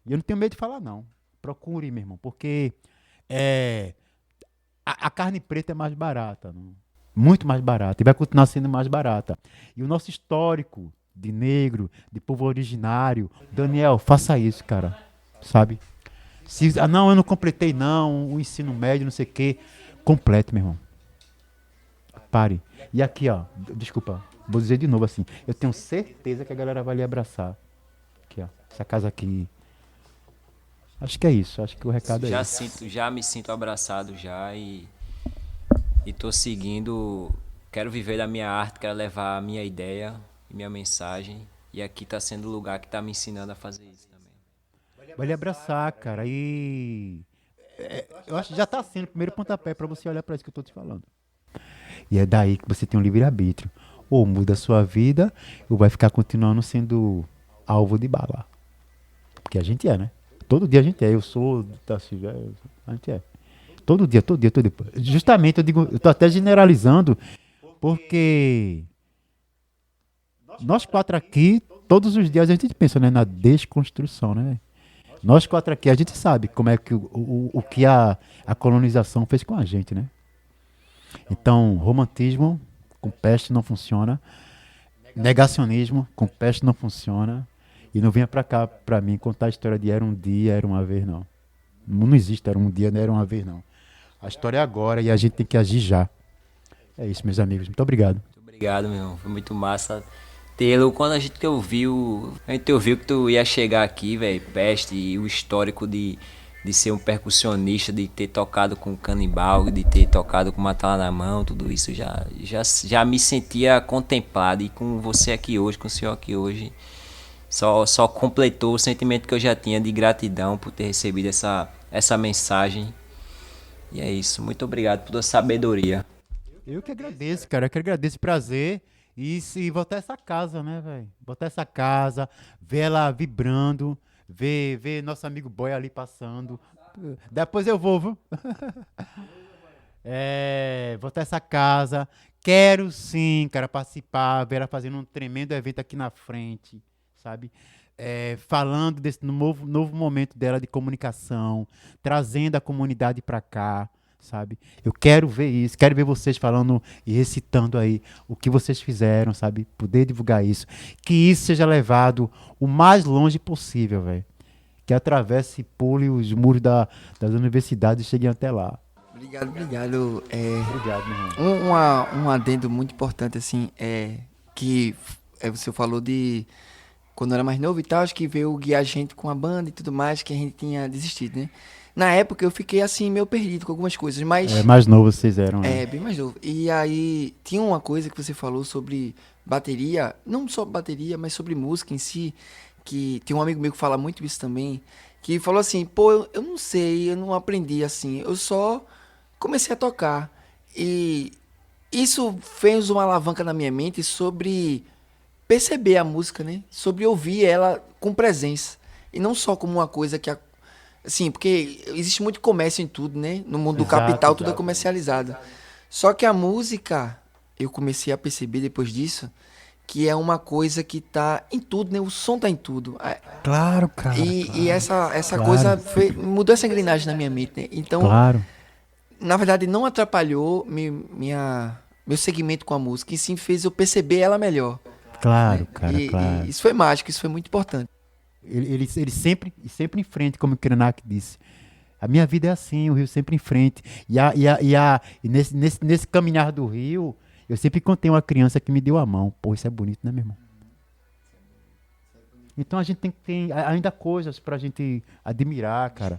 E eu não tenho medo de falar, não. Procure, meu irmão, porque a carne preta é mais barata, não? Muito mais barata, e vai continuar sendo mais barata. E o nosso histórico de negro, de povo originário, Daniel, faça isso, cara, sabe? Não, eu não completei não, o ensino médio, não sei o quê. Complete, meu irmão. Pare. E aqui, ó, desculpa, vou dizer de novo assim, eu tenho certeza que a galera vai lhe abraçar. Aqui, ó, essa casa aqui. Acho que é isso, acho que o recado é esse. Já me sinto abraçado já e tô seguindo, quero viver da minha arte, quero levar a minha ideia e minha mensagem. E aqui tá sendo o lugar que tá me ensinando a fazer isso também. Vai lhe abraçar, cara. E eu acho que já tá sendo o primeiro pontapé para você olhar para isso que eu tô te falando. E é daí que você tem um livre-arbítrio. Ou muda a sua vida, ou vai ficar continuando sendo alvo de bala. Porque a gente é, né? Todo dia a gente é. Eu sou da Silvia, a gente é. Todo dia. Justamente, eu tô até generalizando, porque nós quatro aqui, todos os dias a gente pensa, né, na desconstrução, né? Nós quatro aqui, a gente sabe como é que o que a colonização fez com a gente, né? Então, romantismo com peste não funciona, negacionismo com peste não funciona, e não venha pra cá pra mim contar a história de era um dia, era uma vez, não. Não existe era um dia, não era uma vez, não. A história é agora e a gente tem que agir já. É isso, meus amigos. Muito obrigado. Muito obrigado, meu irmão. Foi muito massa tê-lo. Quando a gente ouviu que tu ia chegar aqui, velho, peste, e o histórico de de ser um percussionista, de ter tocado com Canibal, de ter tocado com Matar na Mão, tudo isso já me sentia contemplado. E com você aqui hoje, com o senhor aqui hoje, só completou o sentimento que eu já tinha de gratidão por ter recebido essa mensagem. E é isso. Muito obrigado por toda a sabedoria. Eu que agradeço, cara. Eu que agradeço, prazer. E voltar essa casa, né, velho? Botar essa casa, ver ela vibrando, ver nosso amigo Boy ali passando. Depois eu vou, viu? Voltar essa casa. Quero sim, cara, participar, ver ela fazendo um tremendo evento aqui na frente, sabe? Falando desse novo momento dela de comunicação, trazendo a comunidade pra cá, sabe? Eu quero ver isso, quero ver vocês falando e recitando aí o que vocês fizeram, sabe? Poder divulgar isso. Que isso seja levado o mais longe possível, velho. Que atravesse e pule os muros das universidades e chegue até lá. Obrigado. Obrigado, meu irmão. Um adendo muito importante, assim, que você falou de quando eu era mais novo e tal, acho que veio guiar a gente com a banda e tudo mais, que a gente tinha desistido, né? Na época eu fiquei assim, meio perdido com algumas coisas, mas... Mais novo vocês eram, né? Bem mais novo. E aí, tinha uma coisa que você falou sobre bateria, não só bateria, mas sobre música em si, que tem um amigo meu que fala muito isso também, que falou assim, pô, eu não sei, eu não aprendi assim, eu só comecei a tocar. E isso fez uma alavanca na minha mente sobre perceber a música, né? Sobre ouvir ela com presença. E não só como uma coisa que... Assim, porque existe muito comércio em tudo, né? No mundo do capital, tudo é comercializado. Só que a música, eu comecei a perceber depois disso, que é uma coisa que tá em tudo, né? O som tá em tudo. Claro, cara. E essa Claro. coisa mudou essa engrenagem na minha mente, né? Então, Claro. na verdade, não atrapalhou meu segmento com a música, e sim fez eu perceber ela melhor. Claro, cara, E claro. isso foi mágico, isso foi muito importante. Ele sempre em frente, como o Krenak disse. A minha vida é assim, o Rio sempre em frente. E nesse caminhar do Rio, eu sempre contei uma criança que me deu a mão. Pô, isso é bonito, né, meu irmão? Então a gente tem que ter ainda coisas pra gente admirar, cara.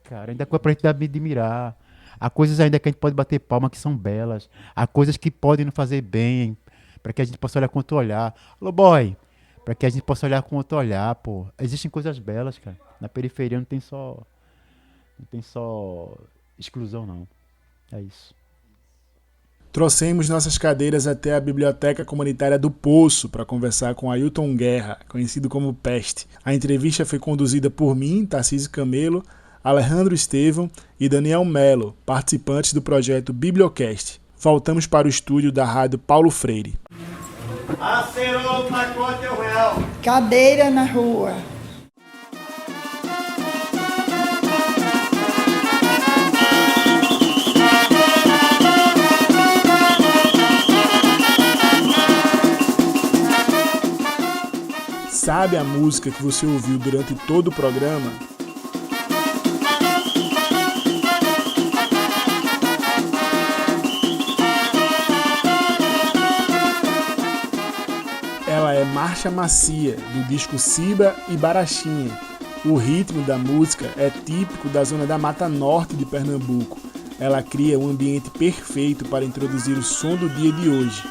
Cara, ainda coisa pra gente admirar. Há coisas ainda que a gente pode bater palma que são belas. Há coisas que podem nos fazer bem, para que a gente possa olhar com outro olhar. Alô, boy! Para que a gente possa olhar com outro olhar, pô. Existem coisas belas, cara. Na periferia não tem só exclusão, não. É isso. Trouxemos nossas cadeiras até a Biblioteca Comunitária do Poço para conversar com Ailton Guerra, conhecido como Peste. A entrevista foi conduzida por mim, Tarcísio Camelo, Alejandro Estevão e Daniel Melo, participantes do projeto Bibliocast. Voltamos para o estúdio da Rádio Paulo Freire. Acerou, pacote real. Cadeira na rua. Sabe a música que você ouviu durante todo o programa? Ela é Marcha Macia, do disco Ciba e Barachinha. O ritmo da música é típico da zona da Mata Norte de Pernambuco. Ela cria um ambiente perfeito para introduzir o som do dia de hoje.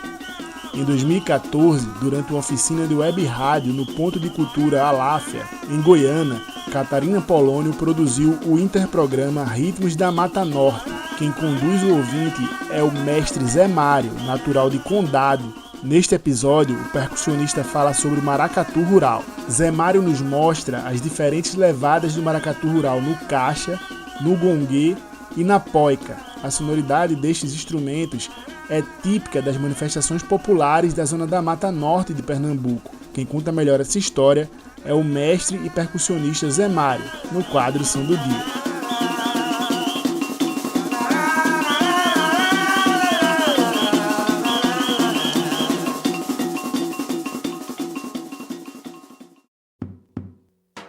Em 2014, durante uma oficina de web rádio no Ponto de Cultura Aláfia, em Goiânia, Catarina Polônio produziu o interprograma Ritmos da Mata Norte. Quem conduz o ouvinte é o mestre Zé Mário, natural de Condado. Neste episódio, o percussionista fala sobre o maracatu rural. Zé Mário nos mostra as diferentes levadas do maracatu rural no caixa, no gongue e na poica. A sonoridade destes instrumentos é típica das manifestações populares da zona da Mata Norte de Pernambuco. Quem conta melhor essa história é o mestre e percussionista Zé Mário, no quadro Som do Dia.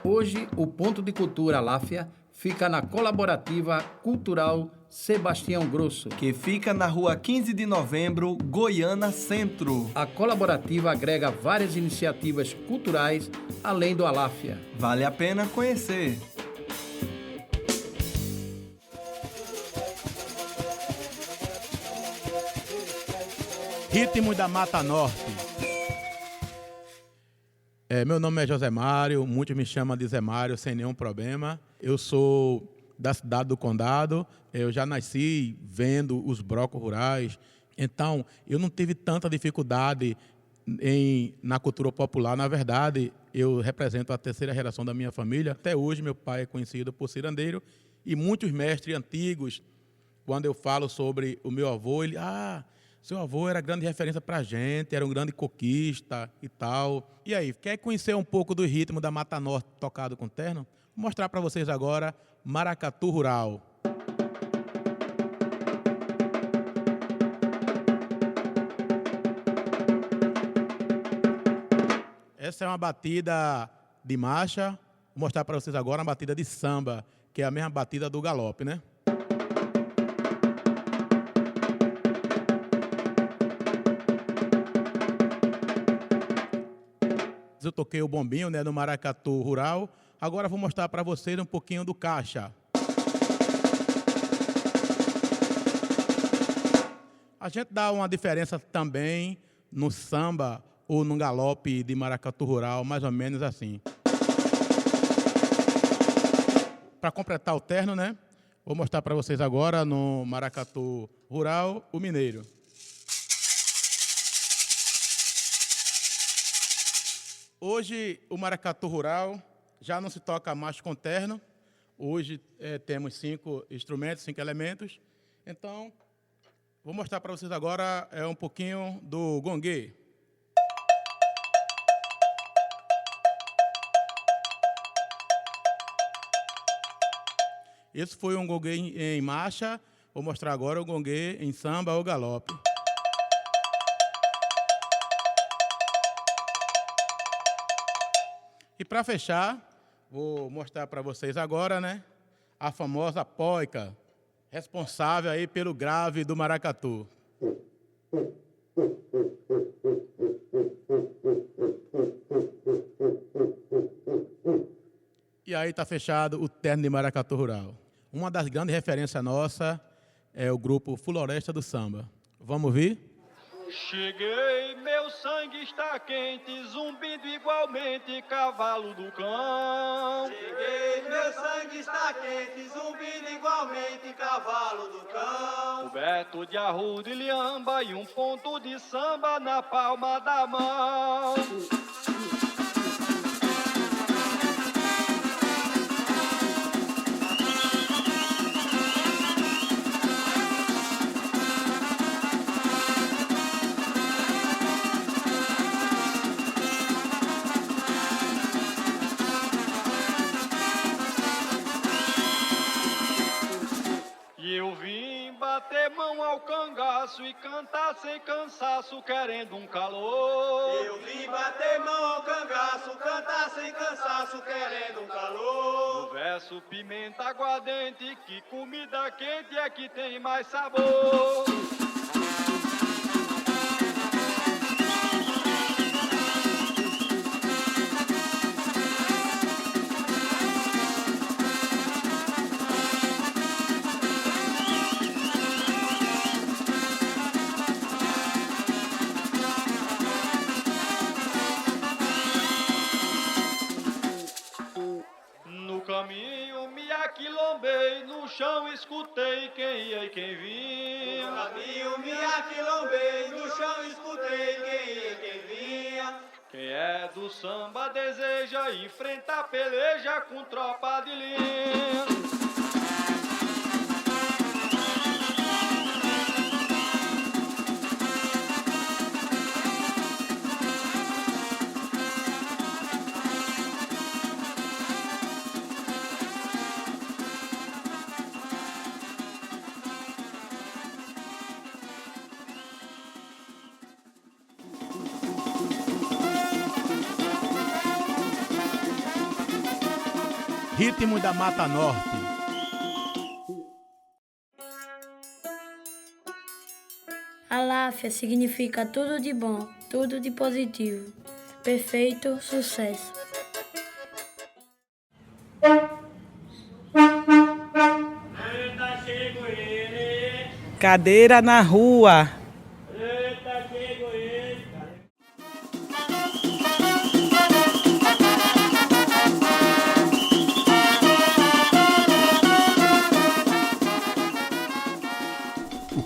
Hoje, o Ponto de Cultura Aláfia fica na Colaborativa Cultural Sebastião Grosso, que fica na rua 15 de novembro, Goiânia Centro. A colaborativa agrega várias iniciativas culturais além do Aláfia. Vale a pena conhecer. Ritmo da Mata Norte. Meu nome é José Mário, muitos me chamam de Zé Mário sem nenhum problema. Eu sou da cidade do Condado, eu já nasci vendo os blocos rurais, então eu não tive tanta dificuldade na cultura popular. Na verdade, eu represento a terceira geração da minha família. Até hoje, meu pai é conhecido por cirandeiro e muitos mestres antigos, quando eu falo sobre o meu avô, ele... seu avô era grande referência para a gente, era um grande coquista e tal. E aí, quer conhecer um pouco do ritmo da Mata Norte tocado com terno? Vou mostrar para vocês agora Maracatu Rural. Essa é uma batida de marcha. Vou mostrar para vocês agora uma batida de samba, que é a mesma batida do galope, né? Eu toquei o bombinho, né, no Maracatu Rural. Agora vou mostrar para vocês um pouquinho do caixa. A gente dá uma diferença também no samba ou no galope de Maracatu Rural, mais ou menos assim. Para completar o terno, né, vou mostrar para vocês agora no Maracatu Rural o mineiro. Hoje, o Maracatu Rural já não se toca mais com terno. Hoje temos 5 instrumentos, 5 elementos. Então, vou mostrar para vocês agora um pouquinho do gongue. Esse foi um gongue em marcha. Vou mostrar agora o gongue em samba ou galope. E para fechar, vou mostrar para vocês agora, né, a famosa poica, responsável aí pelo grave do maracatu. E aí está fechado o terno de Maracatu Rural. Uma das grandes referências nossa é o grupo Floresta do Samba. Vamos ouvir? Cheguei, meu sangue está quente, zumbindo igualmente, cavalo do cão. Cheguei, meu sangue está quente, zumbindo igualmente, cavalo do cão. Coberto de arruda e liamba e um ponto de samba na palma da mão. Bater mão ao cangaço e cantar sem cansaço, querendo um calor. Eu vim bater mão ao cangaço, cantar sem cansaço, querendo um calor. No verso pimenta aguardente, que comida quente é que tem mais sabor. Caminho me aquilombei, no chão escutei quem ia e quem vinha. No caminho me aquilombei, no chão escutei quem ia e quem vinha. Quem é do samba deseja enfrentar peleja com tropa de linha. Ritmo da Mata Norte. Aláfia significa tudo de bom, tudo de positivo. Perfeito sucesso. Cadeira na rua. Eita,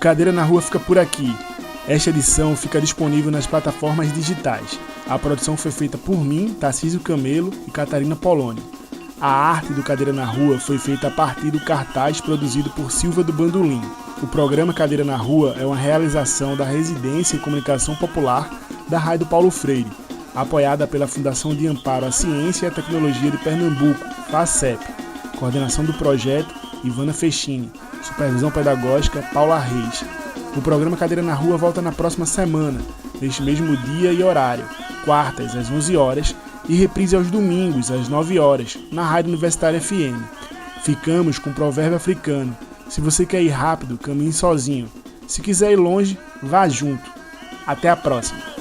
Cadeira na Rua fica por aqui. Esta edição fica disponível nas plataformas digitais. A produção foi feita por mim, Tarcísio Camelo e Catarina Poloni. A arte do Cadeira na Rua foi feita a partir do cartaz produzido por Silva do Bandolim. O programa Cadeira na Rua é uma realização da Residência em Comunicação Popular da Rádio Paulo Freire, apoiada pela Fundação de Amparo à Ciência e à Tecnologia de Pernambuco, FACEP. Coordenação do projeto, Ivana Fechini. Supervisão pedagógica, Paula Reis. O programa Cadeira na Rua volta na próxima semana, neste mesmo dia e horário, quartas às 11 horas e reprise aos domingos às 9 horas, na Rádio Universitária FM. Ficamos com o provérbio africano: se você quer ir rápido, caminhe sozinho. Se quiser ir longe, vá junto. Até a próxima.